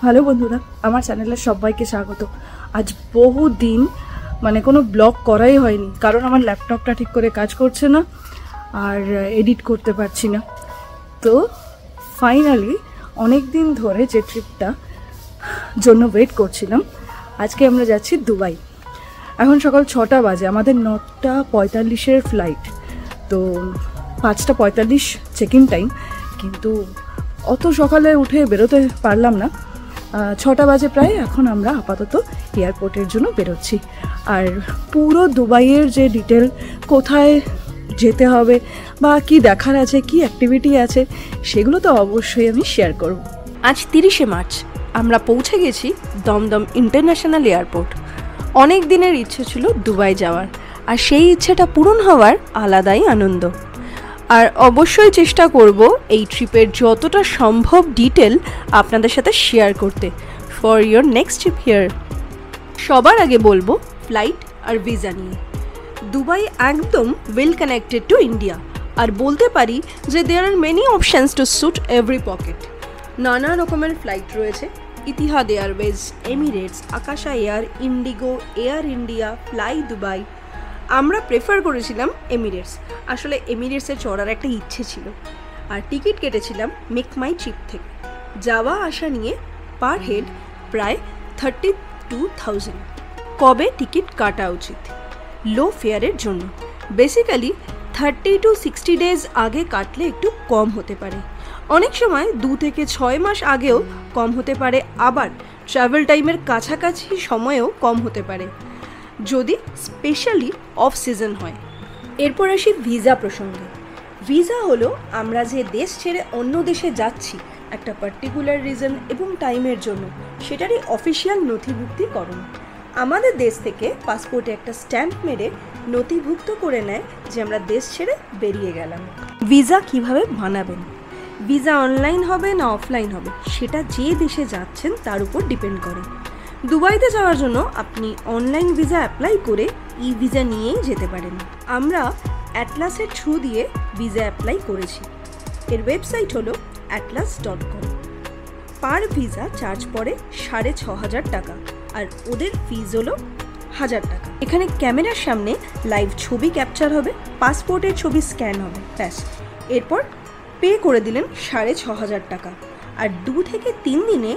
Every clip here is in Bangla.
হ্যালো বন্ধুরা, আমার চ্যানেলে সবাইকে স্বাগত। আজ বহু দিন কোনো ব্লগ করাই হয়নি, কারণ আমার ল্যাপটপটা ঠিক করে কাজ করছে না আর এডিট করতে পারছি না। তো ফাইনালি অনেক দিন ধরে যে ট্রিপটা জন্য ওয়েট করছিলাম, আজকে আমরা যাচ্ছি দুবাই। এখন সকাল 6টা বাজে, আমাদের 9:45-এর ফ্লাইট। তো 5:45 চেক ইন টাইম, কিন্তু অত সকালে উঠে বেরোতে পারলাম না। 6টা বাজে প্রায়। এখন আমরা আপাতত এয়ারপোর্টের জন্য বেরোচ্ছি। আর পুরো দুবাইয়ের যে ডিটেল, কোথায় যেতে হবে বা কি দেখার আছে, কি অ্যাক্টিভিটি আছে, সেগুলো তো অবশ্যই আমি শেয়ার করব। আজ 30শে মার্চ আমরা পৌঁছে গেছি দমদম ইন্টারন্যাশনাল এয়ারপোর্ট। অনেক দিনের ইচ্ছে ছিল দুবাই যাওয়ার, আর সেই ইচ্ছেটা পূরণ হওয়ার আলাদাই আনন্দ। আর অবশ্যই চেষ্টা করব এই ট্রিপের যতটা সম্ভব ডিটেল আপনাদের সাথে শেয়ার করতে for your next trip here. সবার আগে বলবো ফ্লাইট আর ভিসা নিয়ে। দুবাই একদম ওয়েল কানেক্টেড টু ইন্ডিয়া, আর বলতে পারি যে there are many options to suit every pocket. নানা রকমের ফ্লাইট রয়েছে: Etihad Airways, Emirates, Akasa Air, IndiGo, Air India, fly Dubai. আমরা প্রেফার করেছিলাম এমিরেটস। আসলে এমিরেটসে চড়ার একটা ইচ্ছে ছিল, আর টিকিট কেটেছিলাম মেক মাই ট্রিপ থেকে। যাওয়া আসা নিয়ে পার হেড প্রায় 32,000। কবে টিকিট কাটা উচিত? লো ফেয়ারের জন্য বেসিক্যালি 30 to 60 ডেজ আগে কাটলে একটু কম হতে পারে। অনেক সময় 2 থেকে 6 মাস আগেও কম হতে পারে, আবার ট্রাভেল টাইমের কাছাকাছি সময়েও কম হতে পারে যদি স্পেশালি অফ সিজন হয়। এরপর আসি ভিসা প্রসঙ্গে। ভিসা হলো আমরা যে দেশ ছেড়ে অন্য দেশে যাচ্ছি একটা পার্টিকুলার রিজন এবং টাইমের জন্য, সেটারই অফিসিয়াল নথিভুক্তিকরণ। আমাদের দেশ থেকে পাসপোর্টে একটা স্ট্যাম্প মেরে নথিভুক্ত করে নেয় যে আমরা দেশ ছেড়ে বেরিয়ে গেলাম। ভিসা কিভাবে বানাবেন? ভিসা অনলাইন হবে না অফলাইন হবে, সেটা যে দেশে যাচ্ছেন তার উপর ডিপেন্ড করে। দুবাইতে যাওয়ার জন্য আপনি অনলাইন ভিসা অ্যাপ্লাই করে ই ভিসা নিয়েই যেতে পারেন। আমরা অ্যাটলাসের থ্রু দিয়ে ভিসা অ্যাপ্লাই করেছি। এর ওয়েবসাইট হলো atlas.com। পার ভিসা চার্জ পড়ে 6,500 টাকা, আর ওদের ফিজ হলো 1000 টাকা। এখানে ক্যামেরার সামনে লাইভ ছবি ক্যাপচার হবে, পাসপোর্টের ছবি স্ক্যান হবে, ব্যাস। এরপর পে করে দিলেন 6,500 টাকা, আর 2 থেকে 3 দিনে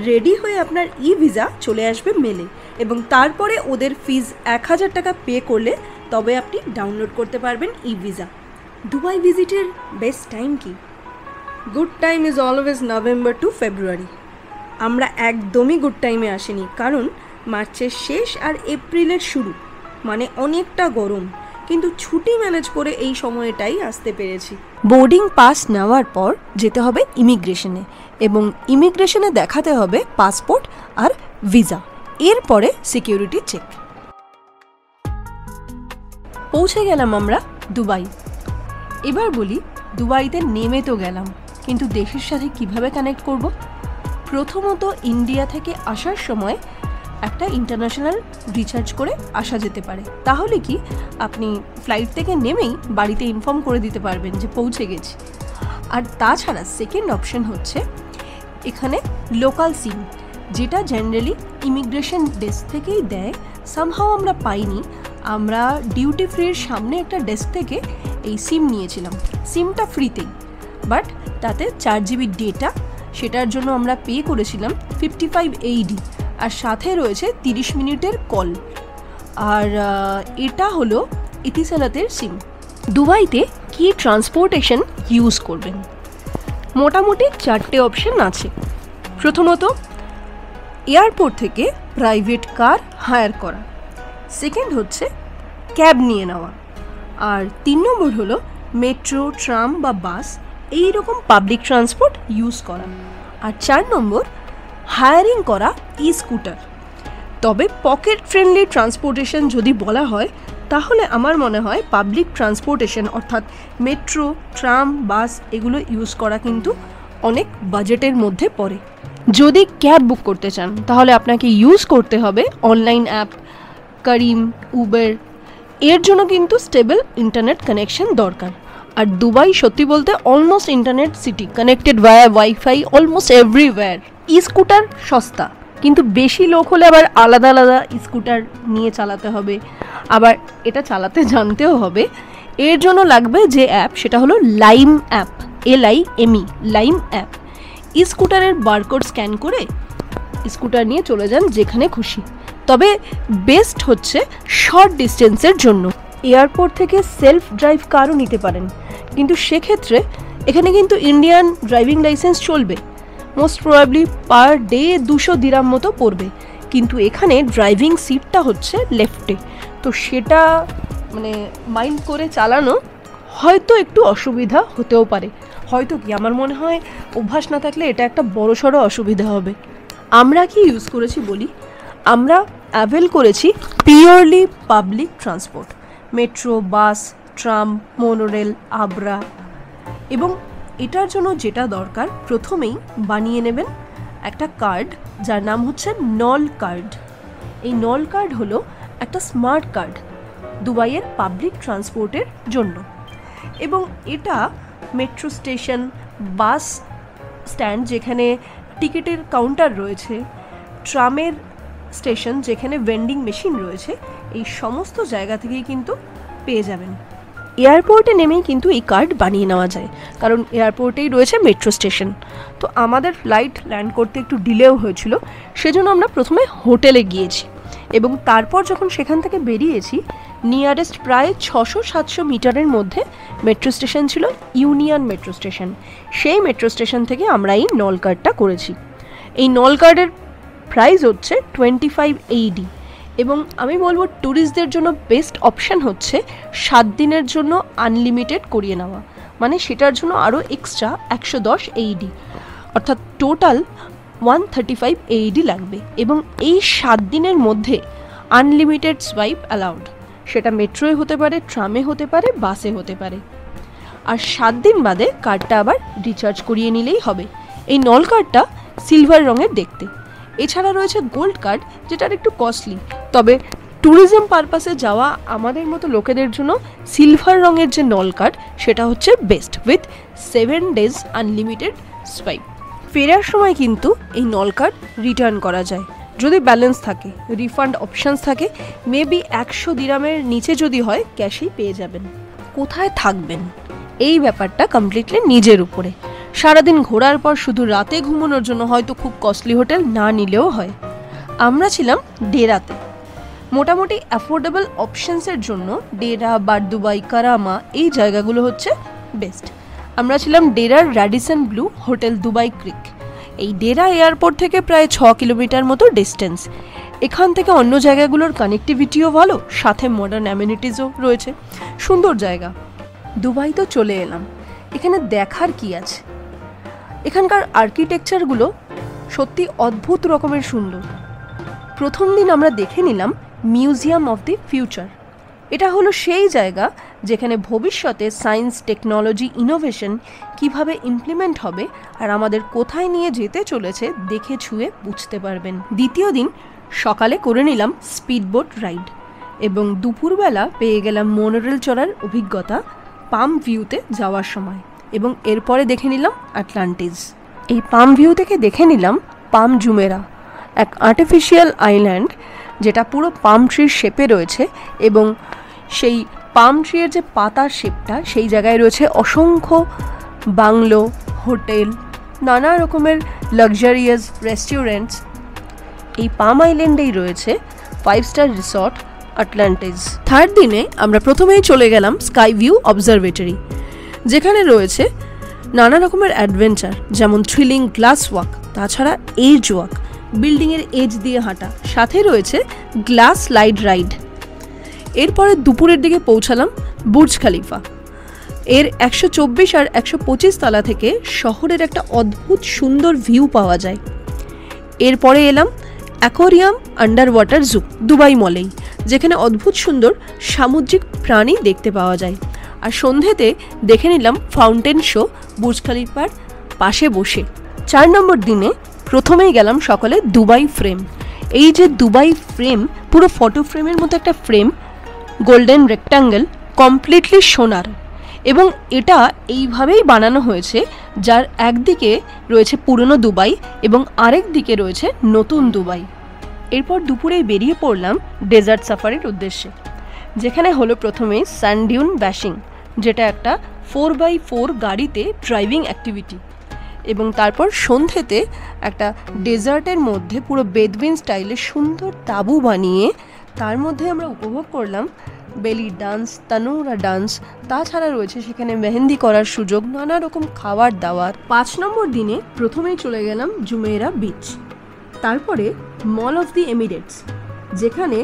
রেডি হয়ে আপনার ই ভিসা চলে আসবে মেলে, এবং তারপরে ওদের ফিজ 1000 টাকা পে করলে তবে আপনি ডাউনলোড করতে পারবেন ই ভিসা। দুবাই ভিজিটের বেস্ট টাইম কি? Good time is always November two ফেব্রুয়ারি। আমরা একদমই গুড টাইমে আসিনি, কারণ মার্চের শেষ আর এপ্রিলের শুরু, মানে অনেকটা গরম, কিন্তু ছুটি ম্যানেজ করে এই সময়টাই আসতে পেরেছি। বোর্ডিং পাস নেওয়ার পর যেতে হবে ইমিগ্রেশনে, এবং ইমিগ্রেশনে দেখাতে হবে পাসপোর্ট আর ভিসা। এরপরে সিকিউরিটি চেক। পৌঁছে গেলাম আমরা দুবাই। এবার বলি, দুবাইতে নেমে তো গেলাম, কিন্তু দেশের সাথে কিভাবে কানেক্ট করব? প্রথমত ইন্ডিয়া থেকে আসার সময় একটা ইন্টারন্যাশনাল রিচার্জ করে আসা যেতে পারে। তাহলে কি আপনি ফ্লাইট থেকে নেমেই বাড়িতে ইনফর্ম করে দিতে পারবেন যে পৌঁছে গেছি। আর তাছাড়া সেকেন্ড অপশন হচ্ছে এখানে লোকাল সিম, যেটা জেনারেলি ইমিগ্রেশন ডেস্ক থেকেই দেয়। সামহাও আমরা পাইনি, আমরা ডিউটি ফ্রির সামনে একটা ডেস্ক থেকে এই সিম নিয়েছিলাম। সিমটা ফ্রিতেই, বাট তাতে 4 GB ডেটা, সেটার জন্য আমরা পে করেছিলাম 55 AED, আর সাথে রয়েছে 30 মিনিটের কল। আর এটা হলো ইতিসালাতের সিম। দুবাইতে কি ট্রান্সপোর্টেশন ইউজ করবেন? মোটামুটি 4টে অপশন আছে। প্রথমত এয়ারপোর্ট থেকে প্রাইভেট কার হায়ার করা, সেকেন্ড হচ্ছে ক্যাব নিয়ে নেওয়া, আর 3 নম্বর হলো মেট্রো, ট্রাম বা বাস, এই রকম পাবলিক ট্রান্সপোর্ট ইউজ করা, আর 4 নম্বর হায়ারিং করা ই স্কুটার। তবে পকেট ফ্রেন্ডলি ট্রান্সপোর্টেশন যদি বলা হয়, তাহলে আমার মনে হয় পাবলিক ট্রান্সপোর্টেশন অর্থাৎ মেট্রো, ট্রাম, বাস এগুলো ইউজ করা কিন্তু অনেক বাজেটের মধ্যে পড়ে। যদি ক্যাব বুক করতে চান, তাহলে আপনাকে ইউজ করতে হবে অনলাইন অ্যাপ কারিম, উবের। এর জন্য কিন্তু স্টেবল ইন্টারনেট কানেকশন দরকার। আর দুবাই সত্যি বলতে অলমোস্ট ইন্টারনেট সিটি, কানেক্টেড ভায়া ওয়াইফাই অলমোস্ট এভরিওয়্যার। স্কুটার সস্তা, কিন্তু বেশি লোক হলে আবার আলাদা আলাদা স্কুটার নিয়ে চালাতে হবে, আবার এটা চালাতে জানতেও হবে। এর জন্য লাগবে যে অ্যাপ, সেটা হলো Lime app, LIME, Lime app. স্কুটারের বারকোড স্ক্যান করে স্কুটার নিয়ে চলে যান যেখানে খুশি। তবে বেস্ট হচ্ছে শর্ট ডিস্টেন্সের জন্য। এয়ারপোর্ট থেকে সেলফ ড্রাইভ কারও নিতে পারেন, কিন্তু সেক্ষেত্রে এখানে কিন্তু ইন্ডিয়ান ড্রাইভিং লাইসেন্স চলবে। Most probably per day 200 dirham মতো পড়বে, কিন্তু এখানে ড্রাইভিং সিটটা হচ্ছে লেফটে, তো সেটা মানে মাইন্ড করে চালানো হয়তো একটু অসুবিধা হতেও পারে। হয়তো কি, আমার মনে হয় অভ্যাস না থাকলে এটা একটা বড়সড় অসুবিধা হবে। আমরা কি ইউজ করেছি বলি, আমরা অ্যাভেল করেছি পিওরলি পাবলিক ট্রান্সপোর্ট, মেট্রো, বাস, ট্রাম, মোনোরেল, আবরা। এবং এটার জন্য যেটা দরকার, প্রথমেই বানিয়ে নেবেন একটা কার্ড যার নাম হচ্ছে নল কার্ড। এই নল কার্ড হলো একটা স্মার্ট কার্ড দুবাইয়ের পাবলিক ট্রান্সপোর্টের জন্য। এবং এটা মেট্রো স্টেশন, বাস স্ট্যান্ড যেখানে টিকিটের কাউন্টার রয়েছে, ট্রামের স্টেশন যেখানে ভেন্ডিং মেশিন রয়েছে, এই সমস্ত জায়গা থেকেই কিন্তু পেয়ে যাবেন। এয়ারপোর্টে নেমেই কিন্তু এই কার্ড বানিয়ে নেওয়া যায়, কারণ এয়ারপোর্টেই রয়েছে মেট্রো স্টেশন। তো আমাদের ফ্লাইট ল্যান্ড করতে একটু ডিলেও হয়েছিল, সেজন্য আমরা প্রথমে হোটেলে গিয়েছি এবং তারপর যখন সেখান থেকে বেরিয়েছি, নিয়ারেস্ট প্রায় 600-700 মিটারের মধ্যে মেট্রো স্টেশন ছিল, ইউনিয়ন মেট্রো স্টেশন। সেই মেট্রো স্টেশন থেকে আমরা এই নল কার্ডটা করেছি। এই নল কার্ডের প্রাইস হচ্ছে 25 AED। এবং আমি বলবো ট্যুরিস্টদের জন্য বেস্ট অপশান হচ্ছে 7 দিনের জন্য আনলিমিটেড করিয়ে নেওয়া, মানে সেটার জন্য আরও এক্সট্রা 110 AED, অর্থাৎ টোটাল 135 AED লাগবে। এবং এই 7 দিনের মধ্যে আনলিমিটেড সোয়াইপ অ্যালাউড, সেটা মেট্রোয় হতে পারে, ট্রামে হতে পারে, বাসে হতে পারে। আর 7 দিন বাদে কার্ডটা আবার রিচার্জ করিয়ে নিলেই হবে। এই নল কার্ডটা সিলভার রঙের দেখতে। এছাড়া রয়েছে গোল্ড কার্ড, যেটার একটু কস্টলি, তবে ট্যুরিজম পারপাসে যাওয়া আমাদের মতো লোকেদের জন্য সিলভার রঙের যে নল কার্ড, সেটা হচ্ছে best, with 7 days unlimited swipe. ফেরার সময় কিন্তু এই নল কার্ড রিটার্ন করা যায় যদি ব্যালেন্স থাকে, রিফান্ড অপশানস থাকে। মেবি 100 দিরামের নিচে যদি হয় ক্যাশেই পেয়ে যাবেন। কোথায় থাকবেন এই ব্যাপারটা কমপ্লিটলি নিজের উপরে। সারাদিন ঘোরার পর শুধু রাতে ঘুমানোর জন্য হয়তো খুব কস্টলি হোটেল না নিলেও হয়। আমরা ছিলাম ডেরাতে। মোটামুটি অ্যাফোর্ডেবল অপশানসের জন্য ডেরা, বারদুবাই, কারামা এই জায়গাগুলো হচ্ছে বেস্ট। আমরা ছিলাম ডেরার র্যাডিসন ব্লু হোটেল দুবাই ক্রিক। এই ডেরা এয়ারপোর্ট থেকে প্রায় 6 কিলোমিটার মতো ডিস্টেন্স। এখান থেকে অন্য জায়গাগুলোর কানেক্টিভিটিও ভালো, সাথে মডার্ন অ্যামিনিটিসও রয়েছে। সুন্দর জায়গা। দুবাই তো চলে এলাম, এখানে দেখার কি আছে? এখানকার আর্কিটেকচারগুলো সত্যি অদ্ভুত রকমের সুন্দর। প্রথম দিন আমরা দেখে নিলাম মিউজিয়াম অফ দি ফিউচার। এটা হলো সেই জায়গা যেখানে ভবিষ্যতে সায়েন্স, টেকনোলজি, ইনোভেশন কিভাবে ইমপ্লিমেন্ট হবে আর আমাদের কোথায় নিয়ে যেতে চলেছে দেখে ছুঁয়ে বুঝতে পারবেন। দ্বিতীয় দিন সকালে করে নিলাম স্পিডবোট রাইড এবং দুপুরবেলা পেয়ে গেলাম মোনোরেল চড়ার অভিজ্ঞতা পাম ভিউতে যাওয়ার সময়। এবং এরপরে দেখে নিলাম আটলান্টিস। এই পাম ভিউ থেকে দেখে নিলাম পাম জুমেরা, এক আর্টিফিশিয়াল আইল্যান্ড যেটা পুরো পাম ট্রির শেপে রয়েছে। এবং সেই পাম ট্রির যে পাতার শেপটা, সেই জায়গায় রয়েছে অসংখ্য বাংলো, হোটেল, নানা রকমের লাক্সারিয়াস রেস্টুরেন্টস। এই পাম আইল্যান্ডেই রয়েছে 5 স্টার রিসর্ট আটলান্টিস। থার্ড দিনে আমরা প্রথমেই চলে গেলাম স্কাই ভিউ অবজারভেটরি, যেখানে রয়েছে নানা রকমের অ্যাডভেঞ্চার, যেমন থ্রিলিং গ্লাস ওয়াক, তাছাড়া এজ ওয়াক, বিল্ডিংয়ের এজ দিয়ে হাঁটা, সাথে রয়েছে গ্লাস স্লাইড রাইড। এরপরে দুপুরের দিকে পৌঁছালাম বুর্জ খালিফা। এর 124 আর 125 তলা থেকে শহরের একটা অদ্ভুত সুন্দর ভিউ পাওয়া যায়। এরপরে এলাম অ্যাকোরিয়াম আন্ডার ওয়াটার জু দুবাই মলেই, যেখানে অদ্ভুত সুন্দর সামুদ্রিক প্রাণী দেখতে পাওয়া যায়। আর সন্ধ্যেতে দেখে নিলাম ফাউন্টেন শো বুর্জ খালিফার পাশে বসে। 4 নম্বর দিনে প্রথমেই গেলাম সকালে দুবাই ফ্রেম। এই যে দুবাই ফ্রেম, পুরো ফটো ফ্রেমের মতো একটা ফ্রেম, গোল্ডেন রেক্ট্যাঙ্গেল, কমপ্লিটলি সোনার। এবং এটা এইভাবেই বানানো হয়েছে, যার একদিকে রয়েছে পুরনো দুবাই এবং আরেক দিকে রয়েছে নতুন দুবাই। এরপর দুপুরেই বেরিয়ে পড়লাম ডেজার্ট সাফারির উদ্দেশ্যে, যেখানে হলো প্রথমে স্যান্ড-ডিউন ব্যাশিং, যেটা একটা 4x4 গাড়িতে ড্রাইভিং অ্যাক্টিভিটি, এবং তারপর সন্ধ্যেতে একটা ডেজার্টের মধ্যে পুরো বেদুইন স্টাইলে সুন্দর তাঁবু বানিয়ে তার মধ্যে আমরা উপভোগ করলাম বেলি ডান্স, তানুরা ডান্স। তাছাড়া রয়েছে সেখানে মেহেন্দি করার সুযোগ, নানা রকম খাবার দাবার। 5 নম্বর দিনে প্রথমেই চলে গেলাম জুমেইরা বিচ, তারপরে মল অফ দি এমিরেটস, যেখানে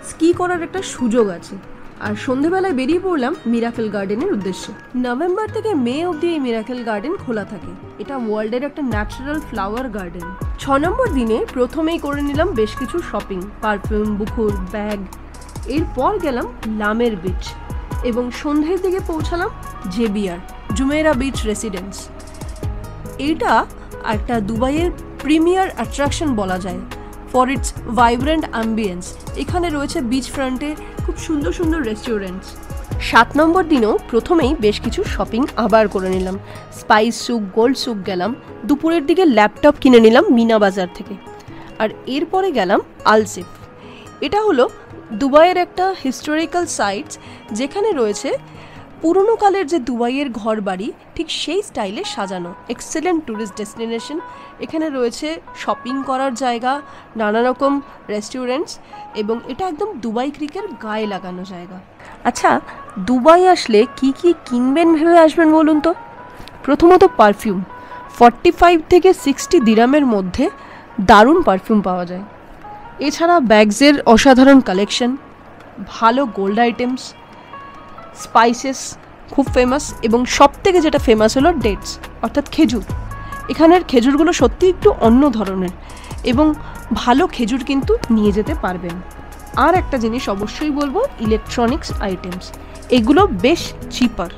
স্কি করার একটা সুযোগ আছে, আর সন্ধেবেলায় বেরিয়ে পড়লাম মিরাকেল গার্ডেনের উদ্দেশ্যে। নভেম্বর থেকে মে অবধি এই মিরাকেল গার্ডেন খোলা থাকে। এটা ওয়ার্ল্ডের একটা ন্যাচারাল ফ্লাওয়ার গার্ডেন। 6 নম্বর দিনে প্রথমেই করে নিলাম বেশ কিছু শপিং, পারফিউম, বুকুর, ব্যাগ। এরপর গেলাম লামের বিচ এবং সন্ধ্যের দিকে পৌঁছালাম জেবিআর, জুমেইরা বিচ রেসিডেন্স। এটা একটা দুবাইয়ের প্রিমিয়ার অ্যাট্রাকশন বলা যায় ফর ইটস ভাইব্রেন্ট অ্যাম্বিয়েন্স। এখানে রয়েছে বিচ ফ্রন্টে খুব সুন্দর সুন্দর রেস্টুরেন্টস। 7 নম্বর দিনেও প্রথমেই বেশ কিছু শপিং আবার করে নিলাম। স্পাইস সুক, গোল্ড সুক গেলাম। দুপুরের দিকে ল্যাপটপ কিনে নিলাম মিনা বাজার থেকে। আর এরপরে গেলাম আলসিফ। এটা হলো দুবাইয়ের একটা হিস্টোরিক্যাল সাইটস, যেখানে রয়েছে পুরনো কালের যে দুবাইয়ের ঘর বাড়ি ঠিক সেই স্টাইলে সাজানো এক্সেলেন্ট ট্যুরিস্ট ডেস্টিনেশন। এখানে রয়েছে শপিং করার জায়গা, নানা রকম রেস্টুরেন্টস, এবং এটা একদম দুবাই ক্রিকের গায়ে লাগানো জায়গা। আচ্ছা, দুবাই আসলে কি কি কিনবেন ভেবে আসবেন বলুন তো? প্রথমত পারফিউম। 45 থেকে 60 দিরামের মধ্যে দারুণ পারফিউম পাওয়া যায়। এছাড়া ব্যাগসের অসাধারণ কালেকশন, ভালো গোল্ড আইটেমস, স্পাইসেস খুব ফেমাস, এবং সব থেকে যেটা ফেমাস হলো ডেটস অর্থাৎ খেজুর। এখানের খেজুরগুলো সত্যি একটু অন্য ধরনের, এবং ভালো খেজুর কিন্তু নিয়ে যেতে পারবেন। আর একটা জিনিস অবশ্যই বলবো, ইলেকট্রনিক্স আইটেমস, এগুলো বেশ চিপার।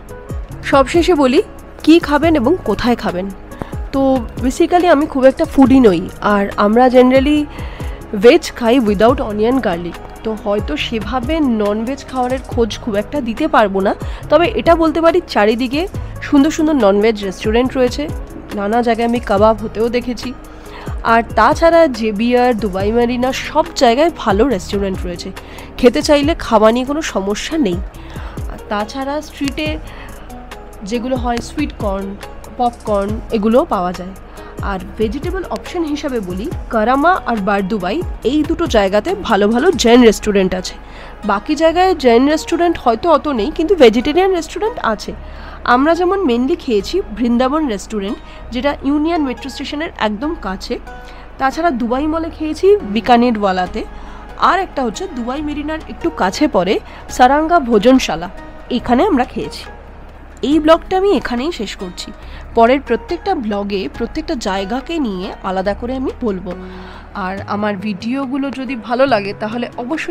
সবশেষে বলি কি খাবেন এবং কোথায় খাবেন। তো বেসিক্যালি আমি খুব একটা ফুডি নই, আর আমরা জেনারেলি ভেজ খাই উইদাউট অনিয়ন গার্লিক, তো হয়তো সেভাবে ননভেজ খাবারের খোঁজ খুব একটা দিতে পারবো না। তবে এটা বলতে পারি চারিদিকে সুন্দর সুন্দর ননভেজ রেস্টুরেন্ট রয়েছে, নানা জায়গায় আমি কাবাব হতেও দেখেছি। আর তাছাড়া জেবিআর, দুবাই মারিনা সব জায়গায় ভালো রেস্টুরেন্ট রয়েছে, খেতে চাইলে খাওয়া নিয়ে কোনো সমস্যা নেই। আর তাছাড়া স্ট্রিটে যেগুলো হয় সুইট কর্ন, পপকর্ন, এগুলোও পাওয়া যায়। আর ভেজিটেবল অপশন হিসাবে বলি, কারামা আর বারদুবাই এই দুটো জায়গাতে ভালো ভালো জৈন রেস্টুরেন্ট আছে। বাকি জায়গায় জৈন রেস্টুরেন্ট হয়তো অত নেই, কিন্তু ভেজিটেরিয়ান রেস্টুরেন্ট আছে। আমরা যেমন মেনলি খেয়েছি বৃন্দাবন রেস্টুরেন্ট, যেটা ইউনিয়ন মেট্রো স্টেশনের একদম কাছে। তাছাড়া দুবাই মলে খেয়েছি বিকানিরওয়ালাতে। আর একটা হচ্ছে দুবাই মেরিনার একটু কাছে পড়ে সারাঙ্গা ভোজনশালা, এখানে আমরা খেয়েছি। এই ব্লগটা আমি এখানেই শেষ করছি। পরের প্রত্যেকটা ব্লগে প্রত্যেকটা জায়গাকে নিয়ে আলাদা করে আমি বলবো। আর আমার ভিডিওগুলো যদি ভালো লাগে তাহলে অবশ্যই